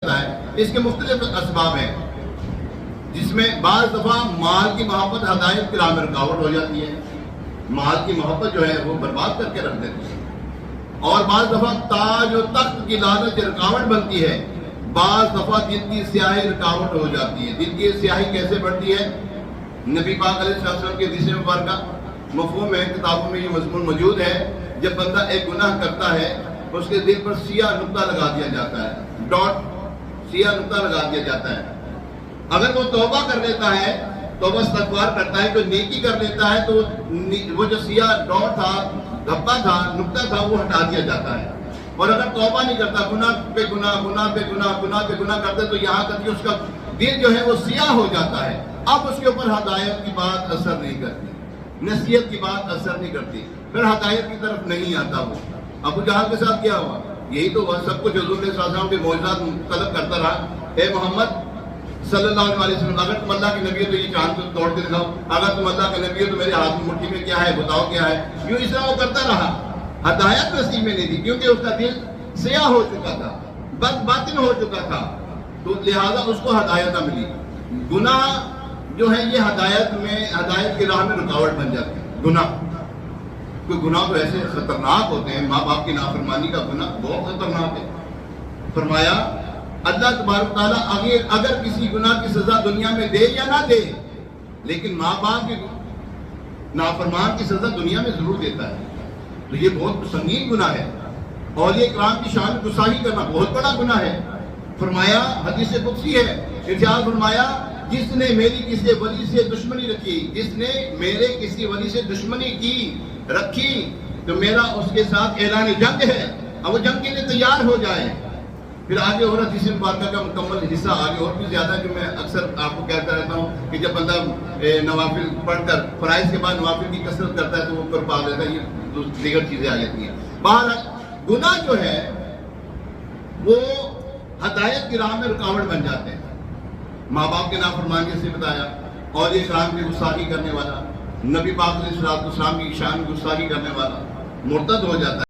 ہے اس کے مختلف اسباب ہیں، جس میں بعض دفعہ مال کی محبت ہدایت کی راہ میں رکاوٹ ہو جاتی ہے، مال کی محبت جو ہے وہ برباد کر کے رکھ دیتی ہے، اور بعض دفعہ تاج و تخت کی لالچ رکاوٹ بنتی ہے، بعض دفعہ دل کی سیاہی رکاوٹ ہو جاتی ہے۔ دل کی سیاہی کیسے بڑھتی ہے؟ نبی پاک علیہ وسلم کے حدیث مبارکہ مفہوم ہے، کتابوں میں یہ مضمون موجود ہے، جب بندہ ایک گناہ کرتا ہے اس کے دل پر سیاہ نقطہ لگا دیا جاتا ہے، ڈاٹ سیاہ نقطہ لگا دیا جاتا ہے۔ اگر وہ توبہ کر لیتا ہے، توبہ استغفار کرتا ہے، تو نیکی کر لیتا ہے، تو وہ جو سیاہ ڈاٹ تھا، دھبا تھا، نقطہ تھا، وہ ہٹا دیا جاتا ہے۔ اور اگر توبہ نہیں کرتا، گناہ پہ گناہ، گناہ پہ گناہ، گناہ پہ گناہ کرتے، تو یہاں تک کہ اس کا دل جو ہے وہ سیاہ ہو جاتا ہے۔ اب اس کے اوپر ہدایت کی بات اثر نہیں کرتی، نصیحت کی بات اثر نہیں کرتی، پھر ہدایت کی طرف نہیں آتا۔ وہ ابو جہل کے ساتھ کیا ہوا؟ یہی تو سب کچھ حضور صلی اللہ علیہ وسلم کے معجزات طلب کرتا رہا۔ اے محمد صلی اللہ علیہ وسلم، اگر تم اللہ کے نبی ہو تو یہ چاند کو توڑ کے دکھاؤ، اگر تم اللہ کے نبی ہو تو میرے ہاتھ میں مٹھی میں کیا ہے بتاؤ کیا ہے۔ یوں اس طرح وہ کرتا رہا، ہدایت نصیب میں نہیں تھی، کیونکہ اس کا دل سیاہ ہو چکا تھا، بد باطن ہو چکا تھا، تو لہذا اس کو ہدایت نہ ملی۔ گناہ جو ہے یہ ہدایت کی راہ میں رکاوٹ بن جاتے ہیں۔ گناہ کوئی گناہ تو ایسے خطرناک ہوتے ہیں، ماں باپ کی نافرمانی کا گناہ بہت خطرناک ہے۔ فرمایا اللہ تبارک تعالیٰ اگر کسی گناہ کی سزا دنیا میں دے یا نہ دے، لیکن ماں باپ کی نافرمان کی سزا دنیا میں ضرور دیتا ہے، تو یہ بہت سنگین گناہ ہے۔ اولیاء کرام کی شان گستاخی کرنا بہت بڑا گناہ ہے۔ فرمایا حدیث قدسی ہے، ارشاد فرمایا جس نے میری کسی ولی سے دشمنی رکھی، جس نے میرے کسی ولی سے دشمنی رکھی تو میرا اس کے ساتھ اعلان جنگ ہے، اب وہ جنگ کے لیے تیار ہو جائے۔ پھر آگے اور حدیث مبارکہ کا مکمل حصہ آگے اور بھی زیادہ، جو میں اکثر آپ کو کہتا رہتا ہوں کہ جب بندہ نوافل پڑھ کر فرائض کے بعد نوافل کی کثرت کرتا ہے تو وہ اوپر پا لیتا ہے، یہ دیگر چیزیں آ جاتی ہیں۔ بہرحال گناہ جو ہے وہ ہدایت کی راہ میں رکاوٹ بن جاتے ہیں۔ ماں باپ کے نافرمانی سے بتایا، اور یہ شان کی گستاخی کرنے والا، نبی پاک علیہ السلام کی شان کی گستاخی کرنے والا مرتد ہو جاتا ہے۔